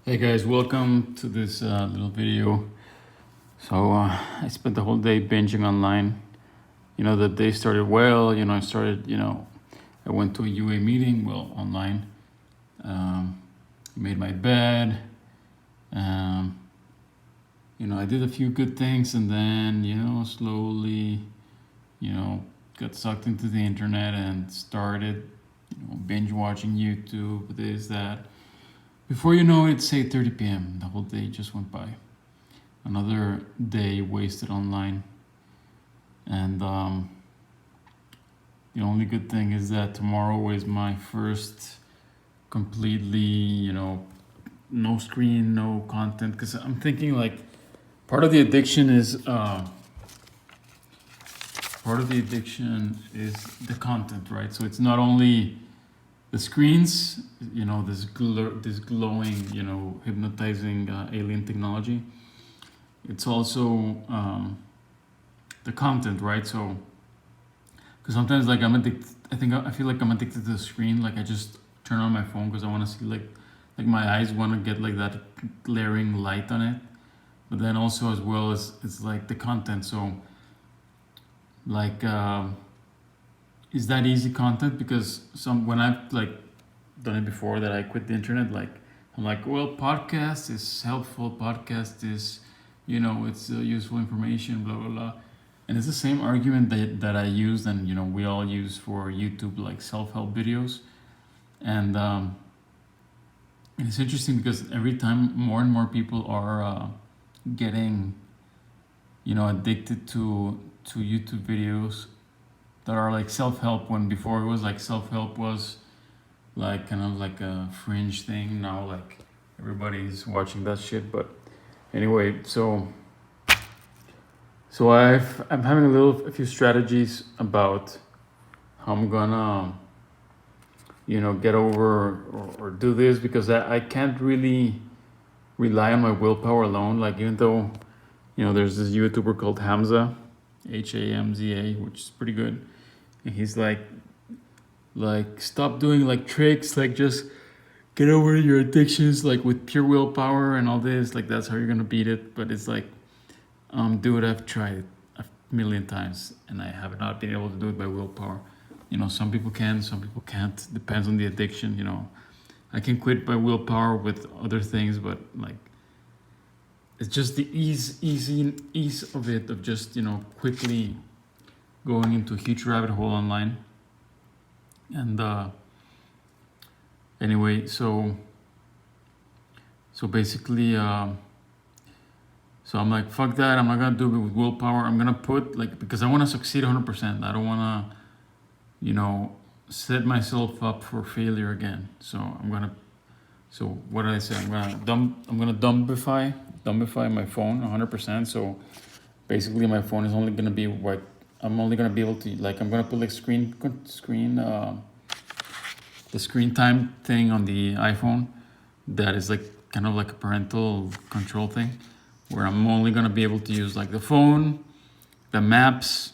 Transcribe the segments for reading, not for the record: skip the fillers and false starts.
Hey guys, welcome to this little video. So I spent the whole day binging online. The day started well. I went to a UA meeting, well, online. Made my bed. I did a few good things and then, slowly, got sucked into the internet and started, binge watching YouTube, this, that. Before you know it, it's 8:30 p.m. The whole day just went by. Another day wasted online. And the only good thing is that tomorrow is my first completely, no screen, no content. Because I'm thinking part of the addiction is the content, right? So it's not only the screens, this glowing, hypnotizing alien technology. It's also the content, right? So, because sometimes I'm addicted. I feel like I'm addicted to the screen. Like I just turn on my phone because I want to see like my eyes want to get like that glaring light on it. But then also as well as it's like the content. So, is that easy content? Because when I've done it before that I quit the internet, I'm like, well, podcast is helpful, podcast is it's useful information, blah blah blah. And it's the same argument that I used and we all use for YouTube, like self-help videos. And it's interesting because every time more and more people are getting addicted to YouTube videos that are like self-help, when before it was like self-help was like kind of like a fringe thing. Now like everybody's watching that shit. But anyway, so I'm having a few strategies about how I'm gonna get over or do this, because I can't really rely on my willpower alone. Like even though there's this YouTuber called Hamza, Hamza, which is pretty good. And he's like stop doing like tricks, like just get over your addictions, like with pure willpower and all this, like that's how you're gonna beat it. But it's like, dude, I've tried it a million times and I have not been able to do it by willpower. Some people can, some people can't. Depends on the addiction. I can quit by willpower with other things, but like it's just the ease of it, of just quickly going into a huge rabbit hole online. And anyway, so basically, so I'm like, fuck that, I'm not gonna do it with willpower. I'm gonna put because I want to succeed 100%. I don't want to set myself up for failure again. So what did I say? I'm gonna dumbify my phone 100%. So basically my phone is only gonna be what I'm only gonna be able to I'm gonna put screen the screen time thing on the iPhone that is kind of like a parental control thing, where I'm only gonna be able to use the phone, the maps,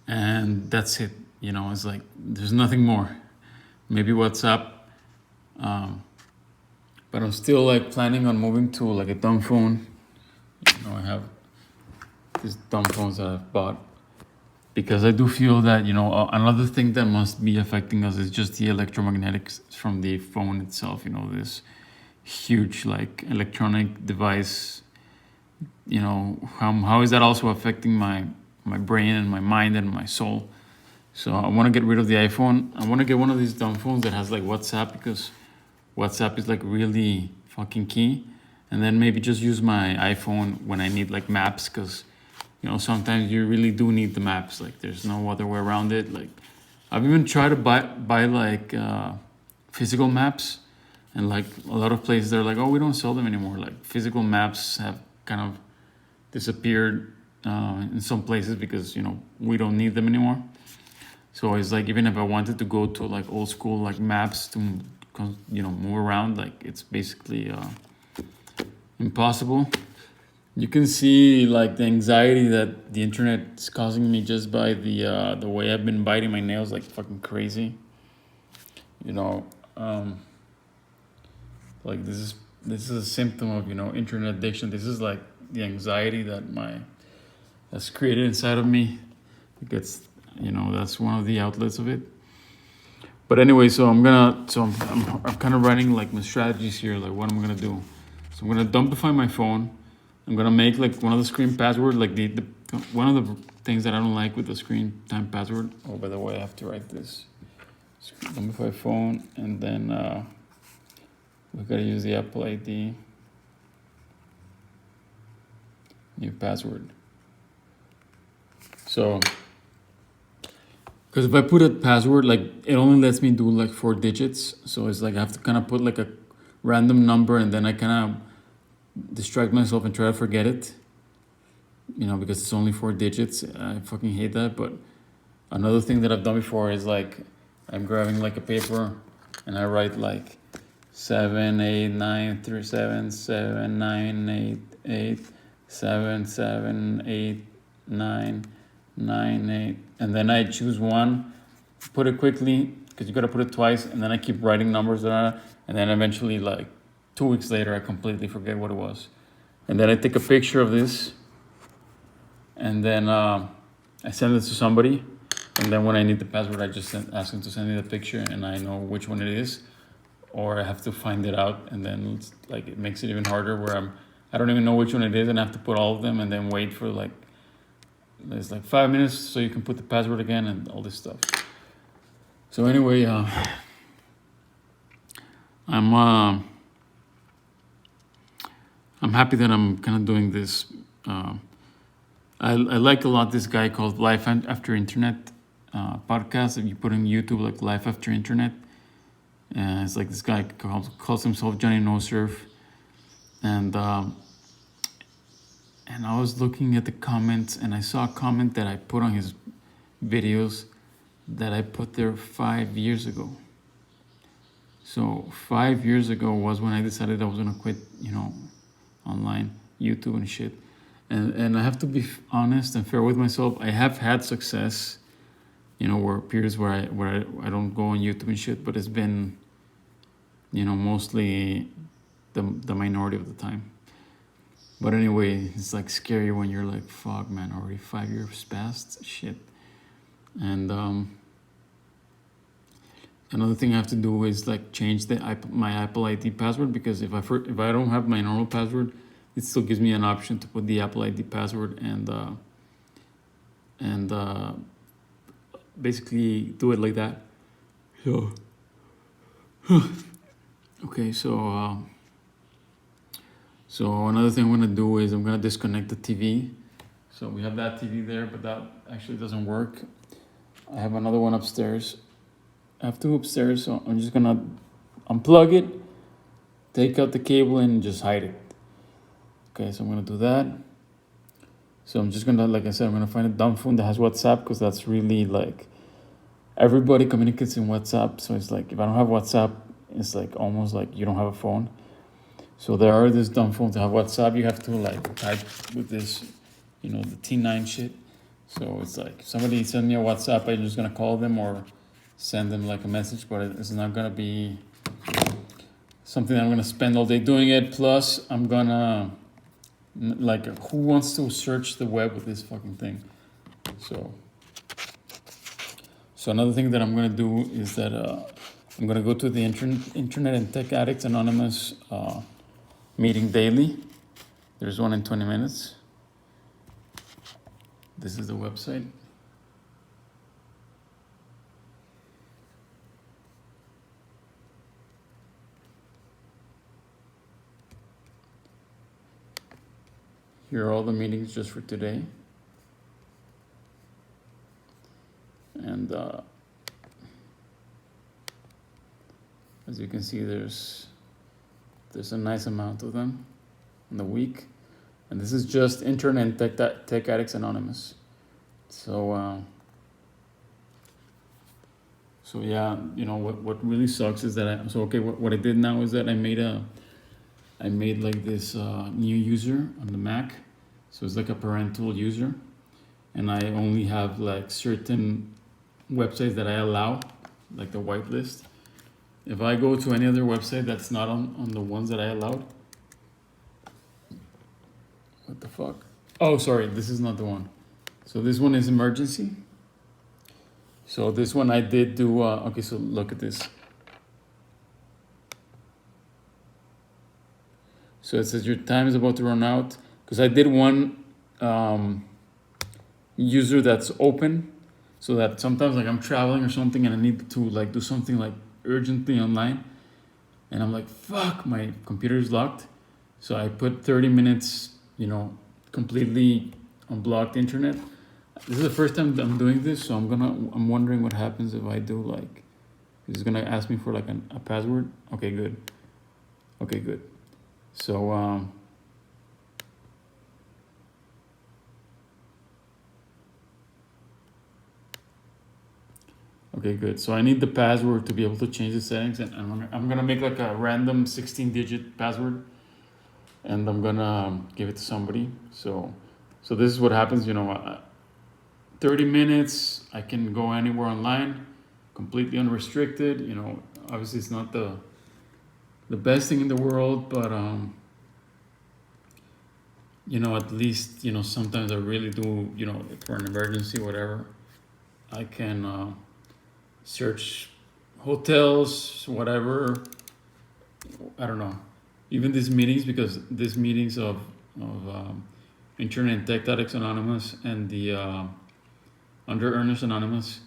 and that's it. It's there's nothing more. Maybe WhatsApp, but I'm still planning on moving to a dumb phone. I have these dumb phones that I've bought, because I do feel that another thing that must be affecting us is just the electromagnetics from the phone itself. This huge electronic device. How is that also affecting my brain and my mind and my soul? So I want to get rid of the iPhone. I want to get one of these dumb phones that has WhatsApp, because WhatsApp is really fucking key. And then maybe just use my iPhone when I need maps, because sometimes you really do need the maps. There's no other way around it. I've even tried to buy physical maps, and a lot of places they're oh, we don't sell them anymore. Physical maps have kind of disappeared in some places because we don't need them anymore. So it's even if I wanted to go to old school maps to move around, it's basically impossible. You can see the anxiety that the internet is causing me just by the way I've been biting my nails fucking crazy. Like this is a symptom of, internet addiction. This is like the anxiety that's created inside of me. It gets, that's one of the outlets of it. But anyway, so I'm kind of writing like my strategies here, like what I'm gonna do. So I'm gonna dumpify my phone. I'm gonna make like one of the screen password, like the one of the things that I don't like with the screen time password. Oh, by the way, I have to write this. Dumpify phone, and then we gotta use the Apple ID. New password. So, because if I put a password, like it only lets me do like 4 digits. So it's like I have to kind of put like a random number, and then I kind of distract myself and try to forget it. Because it's only 4 digits. I fucking hate that. But another thing that I've done before is like I'm grabbing like a paper and I write like 7 8 9 3 7 7 9 8 8 7 7 8 9 9 8, and then I choose one, put it quickly because you got to put it twice, and then I keep writing numbers and then eventually like 2 weeks later I completely forget what it was, and then I take a picture of this, and then I send it to somebody, and then when I need the password I just ask them to send me the picture, and I know which one it is, or I have to find it out, and then it's like it makes it even harder where I don't even know which one it is, and I have to put all of them and then wait for like there's like 5 minutes so you can put the password again and all this stuff. So anyway, I'm happy that I'm kind of doing this. I like a lot this guy called Life After Internet podcast. If you put in YouTube like Life After Internet, it's like this guy calls himself Johnny Nosurf, and I was looking at the comments, and I saw a comment that I put on his videos that I put there 5 years ago. So 5 years ago was when I decided I was gonna quit, online YouTube and shit. And I have to be honest and fair with myself. I have had success, where periods where I don't go on YouTube and shit, but it's been, mostly the minority of the time. But anyway, it's like scary when you're like, fuck man, already 5 years passed, shit. And another thing I have to do is like change my Apple ID password, because if I don't have my normal password, it still gives me an option to put the Apple ID password and basically do it like that. So okay, so another thing I'm gonna do is I'm gonna disconnect the TV. So we have that TV there, but that actually doesn't work. I have another one upstairs. I have 2 upstairs, so I'm just gonna unplug it, take out the cable, and just hide it. Okay, so I'm gonna do that. So I'm just gonna, like I said, I'm gonna find a dumb phone that has WhatsApp, because that's really like everybody communicates in WhatsApp. So it's like if I don't have WhatsApp, it's like almost like you don't have a phone. So there are this dumb phone to have WhatsApp. You have to like type with this, the T9 shit. So it's like if somebody send me a WhatsApp, I'm just gonna call them or send them like a message, but it's not gonna be something I'm gonna spend all day doing it. Plus, I'm gonna like, who wants to search the web with this fucking thing? So another thing that I'm gonna do is that I'm gonna go to the Internet and Tech Addicts Anonymous meeting daily. There's one in 20 minutes. This is the website. Here are all the meetings just for today. And as you can see, there's a nice amount of them in the week. And this is just Internet and Tech Addicts Anonymous. So yeah, what really sucks is that what I did now is that I made like this new user on the Mac. So it's like a parental user, and I only have like certain websites that I allow, like the whitelist. If I go to any other website that's not on the ones that I allowed, what the fuck? Oh, sorry, this is not the one. So this one is emergency. So this one I did do, okay, so look at this. So it says your time is about to run out. Because I did one user that's open, so that sometimes like I'm traveling or something and I need to like do something like urgently online. And I'm like, fuck, my computer is locked. So I put 30 minutes, completely unblocked internet. This is the first time I'm doing this, so I'm wondering what happens if I do like, it's gonna ask me for like a password. Okay, good. Okay, good. So, okay, good. So I need the password to be able to change the settings, and I'm gonna make like a random 16-digit password, and I'm gonna give it to somebody. So this is what happens. 30 minutes. I can go anywhere online, completely unrestricted. Obviously it's not the best thing in the world, but at least sometimes I really do. For an emergency, whatever, I can search hotels, whatever. I don't know. Even these meetings, because these meetings of Internet and Tech Addicts Anonymous and the Under Earners Anonymous,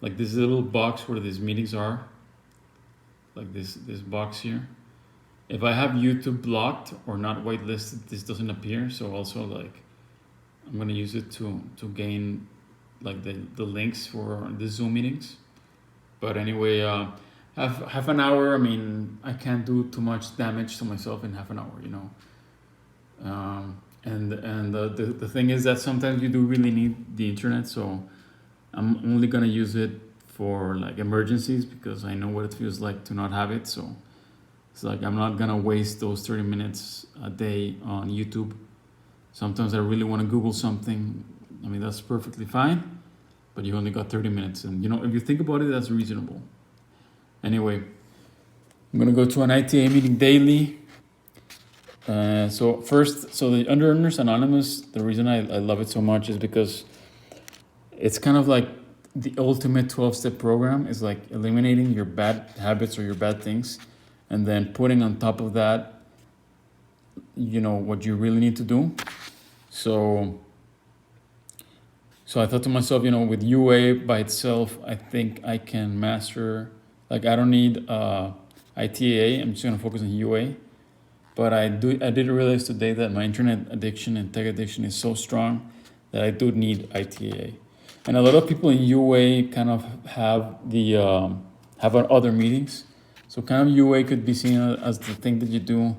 like this little box where these meetings are, like this box here. If I have YouTube blocked or not whitelisted, this doesn't appear. So also like I'm gonna use it to gain like the links for the Zoom meetings. But anyway, half an hour. I mean, I can't do too much damage to myself in half an hour, And the thing is that sometimes you do really need the internet, so I'm only gonna use it for like emergencies because I know what it feels like to not have it. So it's like I'm not gonna waste those 30 minutes a day on YouTube. Sometimes I really want to Google something. I mean, that's perfectly fine, but you only got 30 minutes. And if you think about it, that's reasonable. Anyway, I'm gonna go to an ITA meeting daily. So the Under Earners Anonymous, the reason I love it so much is because it's kind of like the ultimate 12-step program. Is like eliminating your bad habits or your bad things, and then putting on top of that, what you really need to do. So I thought to myself, with UA by itself, I think I can master, like I don't need ITA, I'm just gonna focus on UA. But I did realize today that my internet addiction and tech addiction is so strong that I do need ITA. And a lot of people in UA kind of have other meetings. So kind of UA could be seen as the thing that you do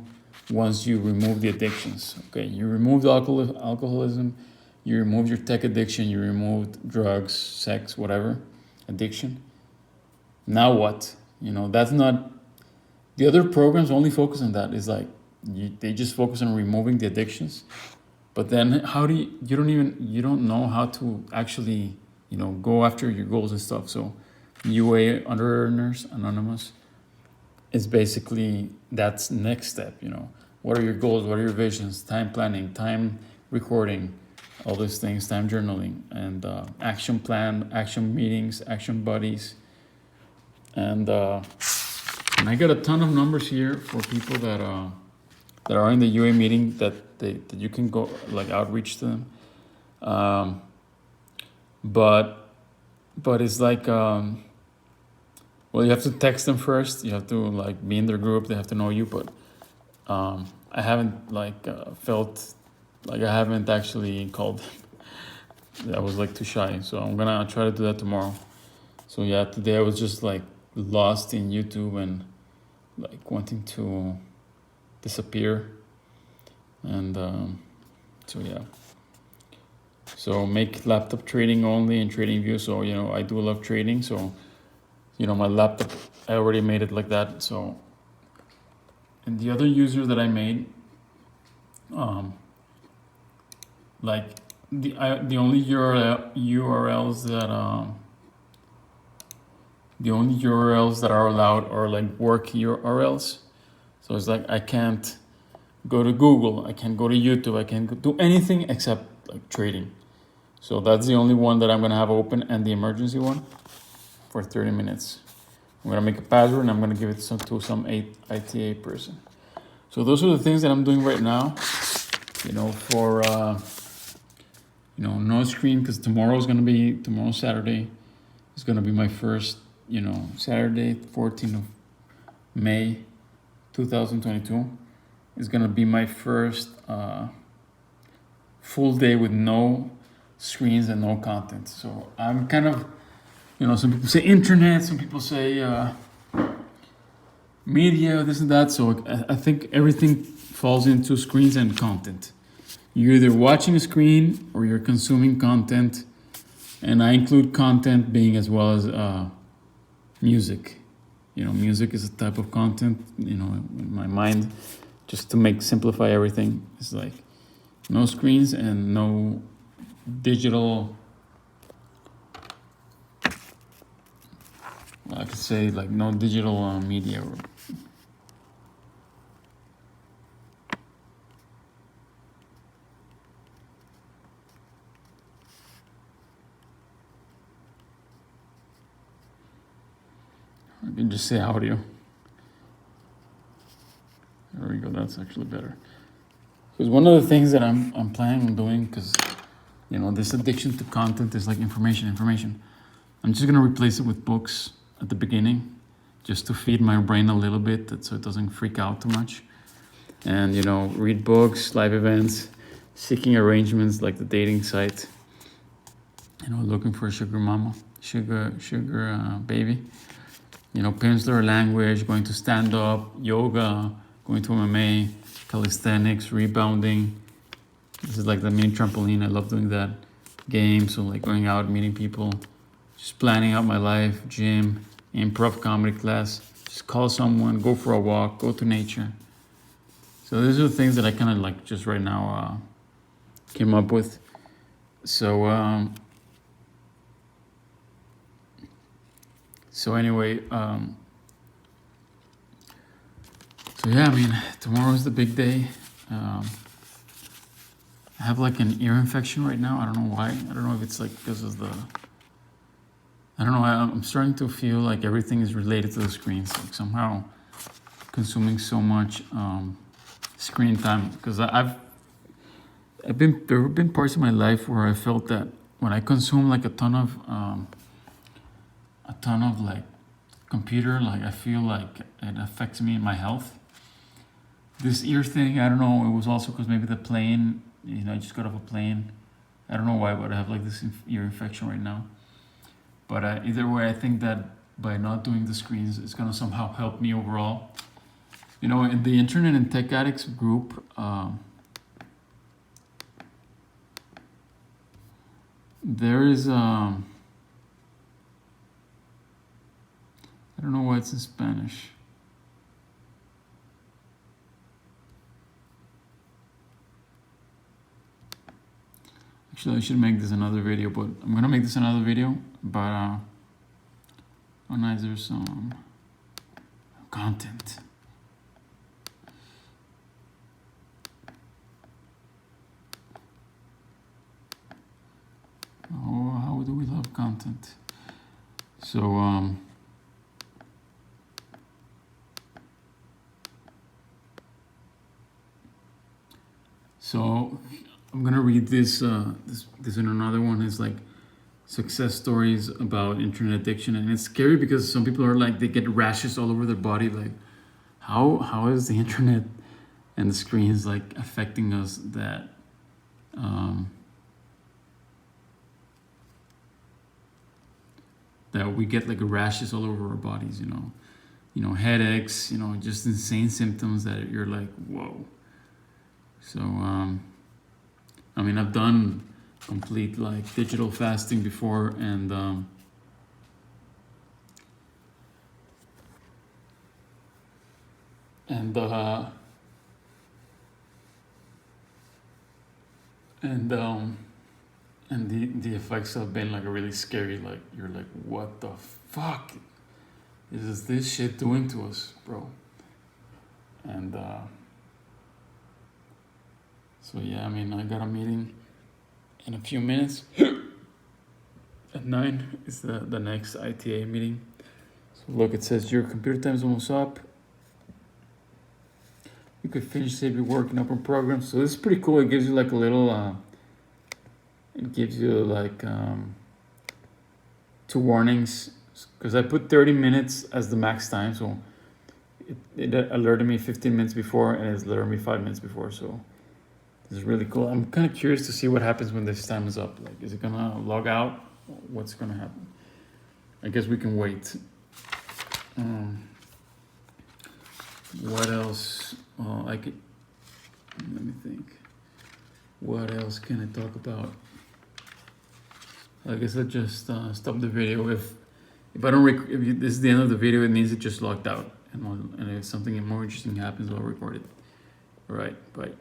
once you remove the addictions. Okay, you remove the alcoholism, you remove your tech addiction, you removed drugs, sex, whatever, addiction. Now what? That's not, the other programs only focus on that. It's like, they just focus on removing the addictions. But then how do you don't know how to actually, go after your goals and stuff. So UA, Under Earners Anonymous, is basically that's next step. What are your goals? What are your visions? Time planning, time recording, all these things, time journaling, and action plan, action meetings, action buddies. And I got a ton of numbers here for people that are in the UA meeting that you can go like outreach to them. But it's like, well, you have to text them first. You have to like be in their group. They have to know you. But I haven't felt like I haven't actually called them. I was like too shy. So I'm gonna try to do that tomorrow. So yeah, today I was just like lost in YouTube and like wanting to disappear. And so yeah. So make laptop trading only and trading view. So I do love trading. So my laptop, I already made it like that. So, and the other user that I made, like the only URLs that the only URLs that are allowed are like work URLs. So it's like I can't go to Google, I can't go to YouTube, I can't do anything except like trading. So that's the only one that I'm gonna have open, and the emergency one for 30 minutes. I'm gonna make a password and I'm gonna give it to some ITA person. So those are the things that I'm doing right now. For no screen, because tomorrow Saturday is gonna be my first, Saturday, 14th of May, 2022 is gonna be my first full day with no screens and no content. So I'm kind of, some people say internet, some people say media, this and that. So I think everything falls into screens and content. You're either watching a screen or you're consuming content, and I include content being as well as music. Music is a type of content. In my mind, just to simplify everything, it's like no screens and no digital. I could say like no digital media. I can just say audio. There we go. That's actually better. Because one of the things that I'm planning on doing, because this addiction to content is like information. I'm just gonna replace it with books at the beginning, just to feed my brain a little bit, so it doesn't freak out too much. And read books, live events, seeking arrangements like the dating site. Looking for a sugar mama, sugar baby. Peninsular language, going to stand up, yoga, going to MMA, calisthenics, rebounding. This is like the mini trampoline. I love doing that. Games, so like going out, meeting people, just planning out my life, gym, improv comedy class, just call someone, go for a walk, go to nature. So these are the things that I kind of like just right now came up with. So anyway, so yeah, I mean, tomorrow's the big day. I have like an ear infection right now. I don't know why. I don't know if it's like because of I don't know. I'm starting to feel like everything is related to the screens. Like somehow consuming so much screen time, because there have been parts of my life where I felt that when I consume like a ton of like computer, like I feel like it affects me in my health. This ear thing, I don't know, it was also because maybe the plane, I just got off a plane. I don't know why, but I have like this ear infection right now. But either way, I think that by not doing the screens, it's gonna somehow help me overall. In the Internet and Tech Addicts group, there is I don't know why it's in Spanish. Actually, I should make this another video, but I'm gonna make this another video. But nice, there's some content. Oh, how do we love content? So So I'm gonna read this. This and another one is like success stories about internet addiction, and it's scary because some people are like they get rashes all over their body. Like, how is the internet and the screens like affecting us that that we get like rashes all over our bodies? Headaches. Just insane symptoms that you're like, whoa. So, I mean, I've done complete like digital fasting before, and the effects have been like really scary. Like you're like, what the fuck? is this shit doing to us, bro? And so yeah, I mean, I got a meeting in a few minutes. At 9 is the next ITA meeting. So look, it says your computer time is almost up. You could finish safely working up on programs. So this is pretty cool. It gives you like a little, it gives you like 2 warnings. Because I put 30 minutes as the max time. So it alerted me 15 minutes before and it's alerted me 5 minutes before. So this is really cool. I'm kind of curious to see what happens when this time is up. Like, is it gonna log out? What's gonna happen? I guess we can wait. What else? I could. Let me think. What else can I talk about? I guess I'll just stop the video. If I don't if this is the end of the video, it means it just logged out. And if something more interesting happens, I'll record it. All right. Bye.